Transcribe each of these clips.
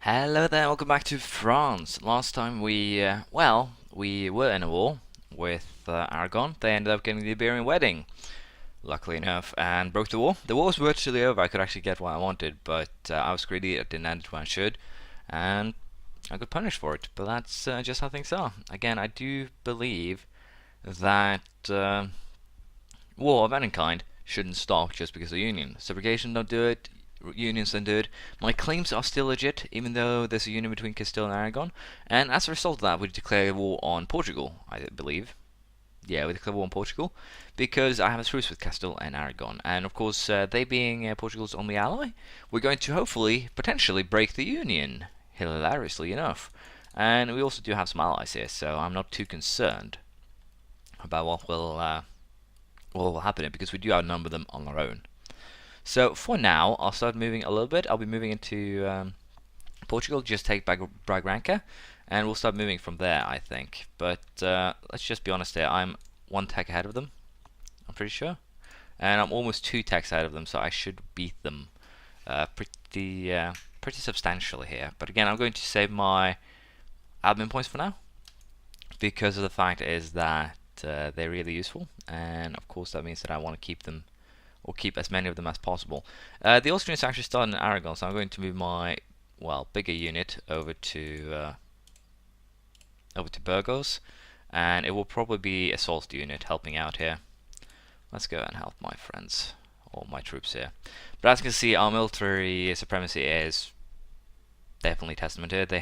Hello there, welcome back to France. Last time we were in a war with Aragon. They ended up getting the Iberian wedding, luckily enough, and broke the war. The war was virtually over. I could actually get what I wanted, but I was greedy. It didn't end when I should, and I got punished for it. But that's just how things are. Again, I do believe that war of any kind shouldn't stop just because of union. Subrogation don't do it. Unions don't do it. My claims are still legit, even though there's a union between Castile and Aragon. And as a result of that, we declare war on Portugal, I believe. Yeah, we declare war on Portugal because I have a truce with Castile and Aragon. And of course, they being Portugal's only ally, we're going to hopefully, potentially, break the union. Hilariously enough. And we also do have some allies here, so I'm not too concerned about what will happen here because we do outnumber them on our own. So for now, I'll start moving a little bit. I'll be moving into Portugal, just take Bragança, and we'll start moving from there, I think. But let's just be honest here. I'm one tech ahead of them, I'm pretty sure. And I'm almost two techs ahead of them, so I should beat them pretty substantially here. But again, I'm going to save my admin points for now, because of the fact is that they're really useful. And of course, that means that I want to keep them, or keep as many of them as possible. The Austrians actually started in Aragon, so I'm going to move my bigger unit over to Burgos, and it will probably be a assault unit helping out here. Let's go and help my friends, or my troops here. But as you can see, our military supremacy is definitely testamented. They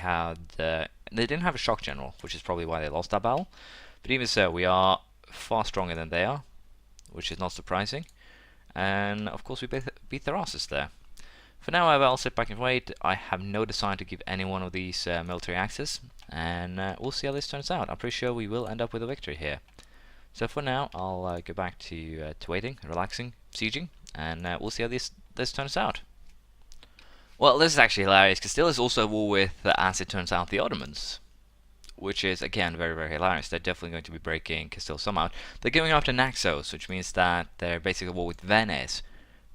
didn't have a shock general, which is probably why they lost that battle. But even so, we are far stronger than they are, which is not surprising. And of course we beat their asses there. For now, however, I'll sit back and wait. I have no desire to give any one of these military access, and we'll see how this turns out. I'm pretty sure we will end up with a victory here. So for now, I'll go back to waiting, relaxing, sieging, and we'll see how this turns out. Well, this is actually hilarious, because still is also a war with, as it turns out, the Ottomans, which is, again, very, very hilarious. They're definitely going to be breaking Castile somehow. They're going after Naxos, which means that they're basically at war with Venice.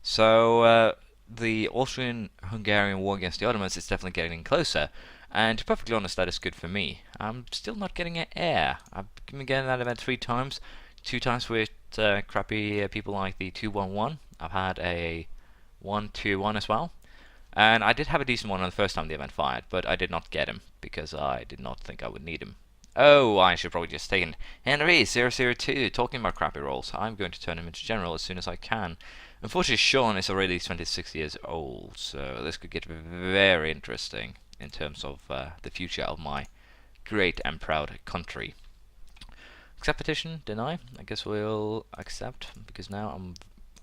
So, the Austrian-Hungarian war against the Ottomans is definitely getting closer. And to be perfectly honest, that is good for me. I'm still not getting an heir. I've been getting that event 3 times. 2 times with crappy people like the 211. I've had a 121 as well. And I did have a decent one on the first time the event fired, but I did not get him, because I did not think I would need him. Oh, I should probably just take Henry002, talking about crappy rolls. I'm going to turn him into general as soon as I can. Unfortunately, Sean is already 26 years old, so this could get very interesting in terms of the future of my great and proud country. Accept petition, deny. I guess we'll accept, because now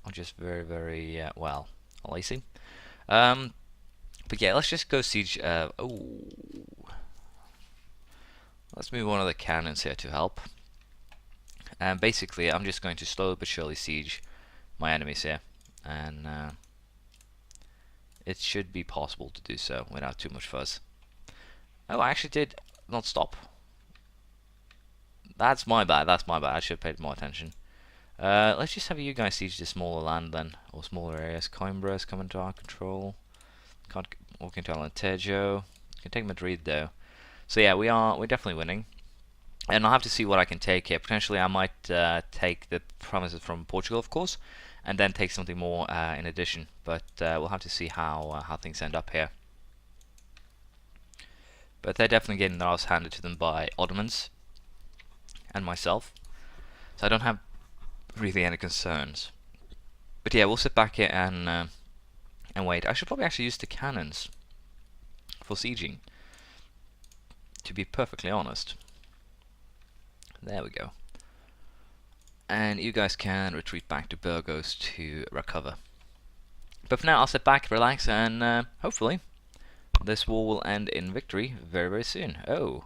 I'm just very, very, lazy. But yeah, let's just go siege. Let's move one of the cannons here to help. And basically, I'm just going to slowly but surely siege my enemies here, and it should be possible to do so without too much fuss. Oh, I actually did not stop. That's my bad. That's my bad. I should have paid more attention. Let's just have you guys siege the smaller land then, or smaller areas. Coimbra is coming to our control. Can't walk into Alentejo. Can take Madrid though. So yeah, we're definitely winning. And I'll have to see what I can take here. Potentially I might take the promises from Portugal, of course, and then take something more in addition. But we'll have to see how things end up here. But they're definitely getting their ass handed to them by Ottomans and myself. So I don't have really any concerns. But yeah, we'll sit back here and wait. I should probably actually use the cannons for sieging, to be perfectly honest. There we go. And you guys can retreat back to Burgos to recover. But for now, I'll sit back, relax, and hopefully this war will end in victory very, very soon. Oh,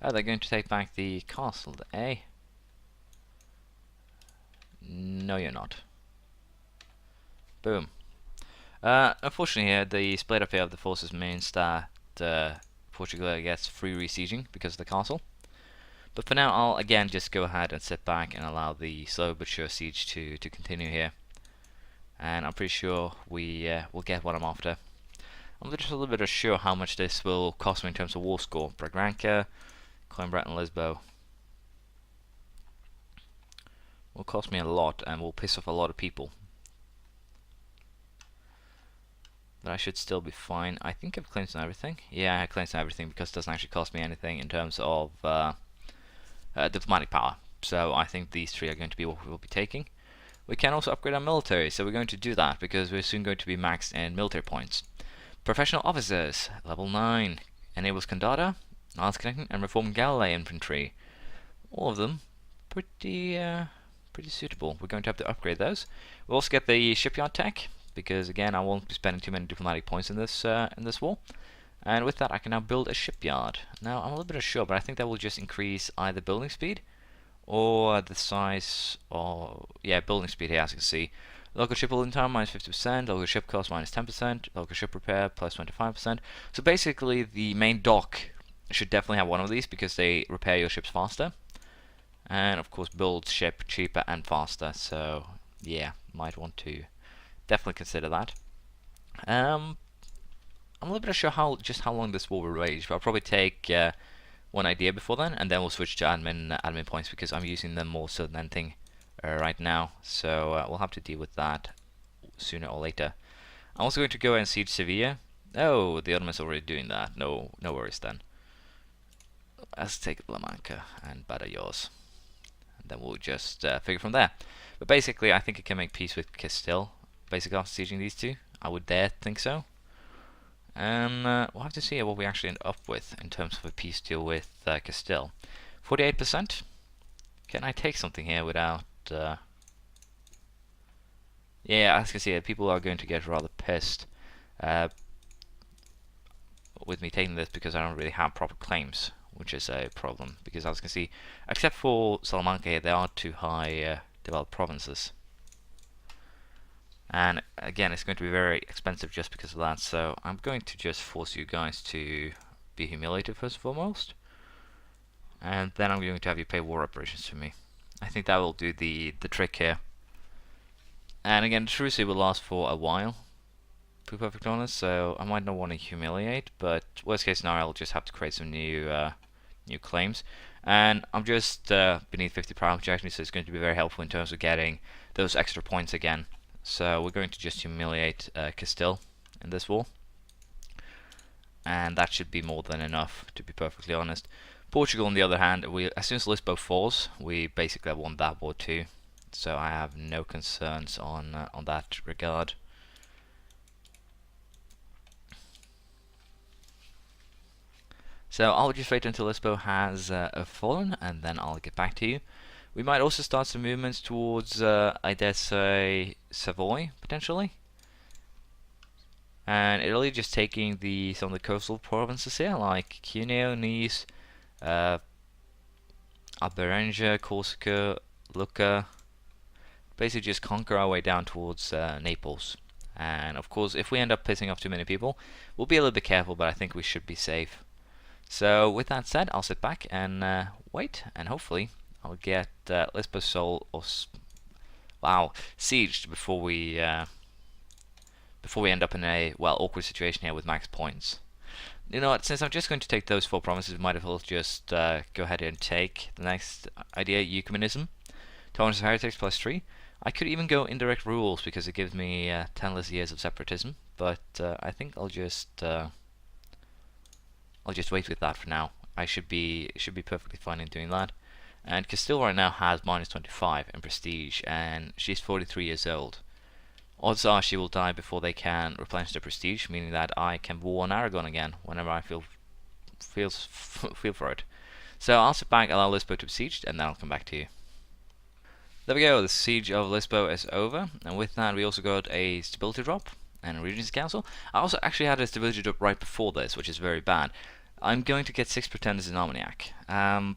they're going to take back the castle, eh? No, you're not. Boom. Unfortunately here, the split up here of the forces means that Portugal gets free resieging because of the castle. But for now, I'll again just go ahead and sit back and allow the slow but sure siege to continue here. and I'm pretty sure we will get what I'm after. I'm just a little bit unsure how much this will cost me in terms of war score. Bragranca, Coimbra and Lisbo will cost me a lot and will piss off a lot of people. But I should still be fine. I think I've claims on everything. Yeah, I have claims on everything because it doesn't actually cost me anything in terms of diplomatic power. So I think these three are going to be what we will be taking. We can also upgrade our military, so we're going to do that because we're soon going to be maxed in military points. Professional officers, level 9, enables Condada, Lance Connecting, and Reformed Galilee infantry. All of them pretty suitable. We're going to have to upgrade those. We'll also get the shipyard tech, because again I won't be spending too many diplomatic points in this war. And with that I can now build a shipyard. Now I'm a little bit unsure, but I think that will just increase either building speed or the size, or yeah, building speed here. As you can see, local ship building time minus 50%, local ship cost minus 10%, local ship repair plus 25%. So basically the main dock should definitely have one of these because they repair your ships faster, and of course build ship cheaper and faster. So yeah, might want to definitely consider that. I'm a little bit unsure how long this war will rage, but I'll probably take one idea before then, and then we'll switch to admin points because I'm using them more so than anything right now. So we'll have to deal with that sooner or later. I'm also going to go and siege Sevilla. Oh, the Ottomans are already doing that. No worries then. Let's take La Manca and Badajoz, and then we'll just figure from there. But basically, I think I can make peace with Castile. Basically, after sieging these two, I would think so. And we'll have to see what we actually end up with in terms of a peace deal with Castile. 48%. Can I take something here without? Yeah, as you can see, people are going to get rather pissed with me taking this because I don't really have proper claims, which is a problem. Because as you can see, except for Salamanca here, they are two high developed provinces. And again, it's going to be very expensive just because of that, so I'm going to just force you guys to be humiliated first and foremost, and then I'm going to have you pay war reparations to me. I think that will do the trick here. And again, the truce will last for a while, to be perfectly honest, so I might not want to humiliate, but worst case scenario, I'll just have to create some new claims. And I'm just beneath 50 power, which actually so it's going to be very helpful in terms of getting those extra points again. So we're going to just humiliate Castile in this war, and that should be more than enough, to be perfectly honest. Portugal, on the other hand, as soon as Lisbon falls, we basically have won that war too. So I have no concerns on that regard. So I'll just wait until Lisbon has fallen, and then I'll get back to you. We might also start some movements towards, I dare say, Savoy, potentially. And Italy just taking some of the coastal provinces here, like Cuneo, Nice, Alberenga, Corsica, Lucca. Basically just conquer our way down towards Naples. And of course, if we end up pissing off too many people, we'll be a little bit careful, but I think we should be safe. So with that said, I'll sit back and wait, and hopefully I'll get Lisbon Sol or sieged before we end up in a awkward situation here with max points. You know what? Since I'm just going to take those 4 provinces, we might as well just go ahead and take the next idea, ecumenism. Tolerance of heretics plus 3. I could even go indirect rules because it gives me 10 less years of separatism, but I think I'll just wait with that for now. I should be perfectly fine in doing that. And Castile right now has minus 25 in prestige, and she's 43 years old. Odds are she will die before they can replenish their prestige, meaning that I can war on Aragon again whenever I feel for it. So I'll sit back, allow Lisbon to be besieged, and then I'll come back to you. There we go, the siege of Lisbon is over, and with that we also got a stability drop and a Regency Council. I also actually had a stability drop right before this, which is very bad. I'm going to get 6 pretenders in Armagnac.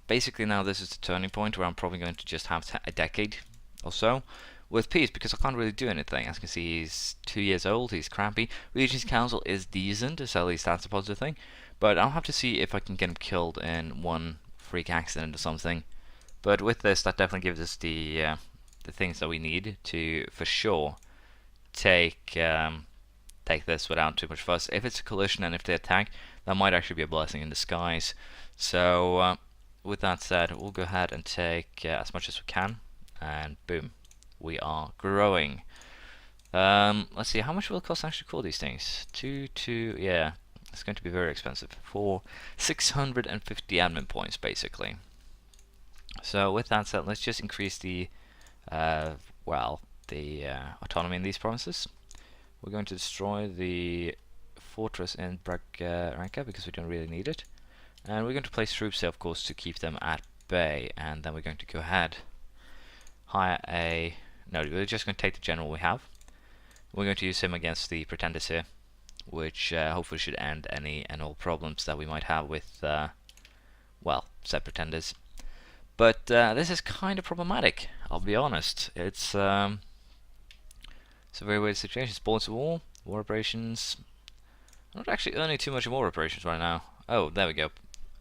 Basically now this is the turning point where I'm probably going to just have a decade or so with peace, because I can't really do anything. As you can see, he's 2 years old, he's crappy. Regency Council is decent, so at least that's a positive thing. But I'll have to see if I can get him killed in one freak accident or something. But with this, that definitely gives us the things that we need to, for sure, take this without too much fuss. If it's a collision and if they attack, that might actually be a blessing in disguise. So with that said, we'll go ahead and take as much as we can, and boom, we are growing. Let's see, how much will it cost to actually call these things? Yeah, it's going to be very expensive, for 650 admin points basically. So with that said, let's just increase the autonomy in these provinces. We're going to destroy the fortress in Braganza because we don't really need it, and we're going to place troops there, of course, to keep them at bay. And then we're going to go ahead, we're just going to take the general we have. We're going to use him against the pretenders here, which hopefully should end any and all problems that we might have with said pretenders. But this is kind of problematic, I'll be honest. It's a very weird situation. Sports war operations. I'm not actually earning too much in war operations right now. Oh, there we go.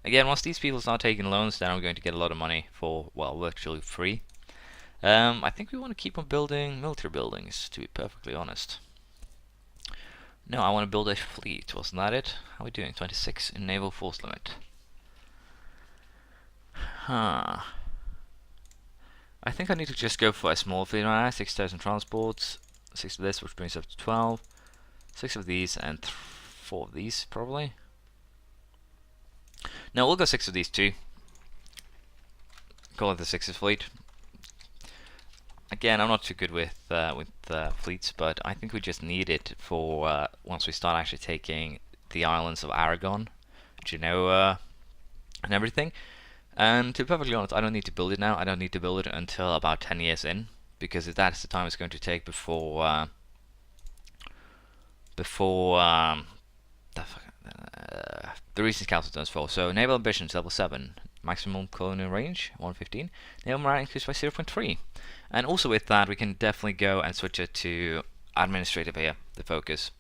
Again, once these people start taking loans, then I'm going to get a lot of money for, well, virtually free. I think we want to keep on building military buildings, to be perfectly honest. No, I want to build a fleet. Wasn't that it? How are we doing? 26 in naval force limit. Huh. I think I need to just go for a small fleet right now. 6,000 transports, 6 of this, which brings up to 12. 6 of these and 4 of these, probably. No, we'll go 6 of these too. Call it the 6th fleet. Again, I'm not too good with fleets, but I think we just need it for once we start actually taking the islands of Aragon, Genoa, and everything. And to be perfectly honest, I don't need to build it now. I don't need to build it until about 10 years in, because that's the time it's going to take before the Regency Council turns 4. So naval ambitions level 7, maximum colonial range 115, naval morale increased by 0.3. And also with that, we can definitely go and switch it to administrative here, the focus.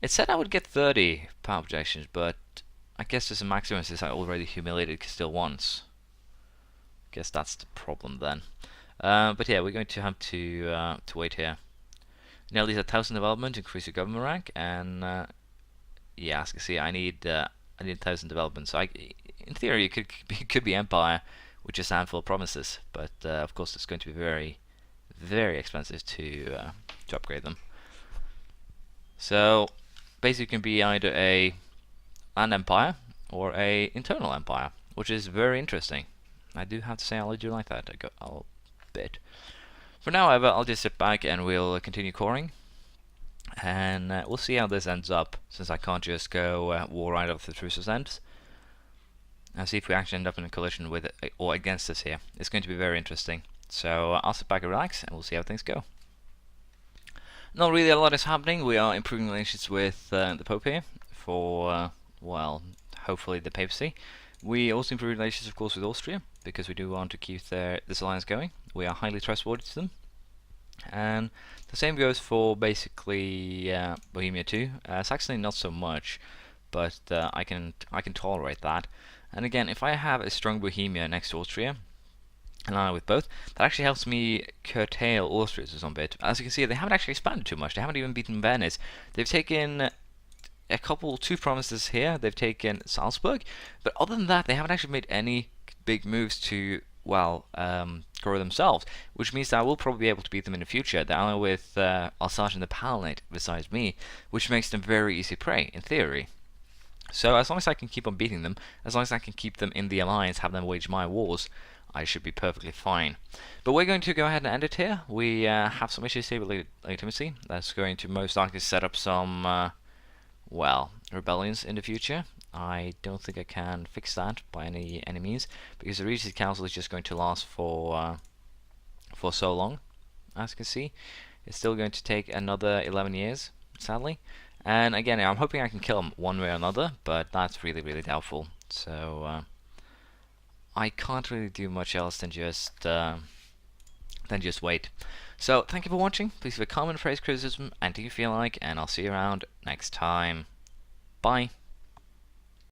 It said I would get 30 power projections, but I guess there's a maximum since I already humiliated Castile once. Guess that's the problem then. But yeah, we're going to have to wait here. Now these are 1000 development, increase your government rank, and yeah, as you can see, I need 1000 development. So in theory, it could be empire with just a handful of provinces, but of course it's going to be very, very expensive to upgrade them. So basically, it can be either a land empire or a internal empire, which is very interesting. I do have to say I do like that a bit. For now, however, I'll just sit back and we'll continue coring, and we'll see how this ends up, since I can't just go war right off the truce's ends. And see if we actually end up in a collision with it or against us here. It's going to be very interesting. So I'll sit back and relax, and we'll see how things go. Not really a lot is happening. We are improving relations with the Pope here for, well, hopefully the papacy. We also improve relations, of course, with Austria, because we do want to keep this alliance going. We are highly trustworthy to them. And the same goes for basically Bohemia too. Saxony not so much, but I can tolerate that. And again, if I have a strong Bohemia next to Austria, and I with both, that actually helps me curtail Austria to some bit. As you can see, they haven't actually expanded too much. They haven't even beaten Venice. They've taken two provinces here. They've taken Salzburg, but other than that, they haven't actually made any big moves to, well, grow themselves, which means that I will probably be able to beat them in the future. They're allied with Alsace and the Palatinate besides me, which makes them very easy prey, in theory. So as long as I can keep on beating them, as long as I can keep them in the alliance, have them wage my wars, I should be perfectly fine. But we're going to go ahead and end it here. We have some issues here with legitimacy. That's going to most likely set up some, well, rebellions in the future. I don't think I can fix that by any means, because the Regency Council is just going to last for so long. As you can see, it's still going to take another 11 years, sadly. And again, I'm hoping I can kill him one way or another, but that's really, really doubtful. So I can't really do much else than just wait. So thank you for watching. Please leave a comment, praise, criticism, and if you feel like, and I'll see you around next time. Bye.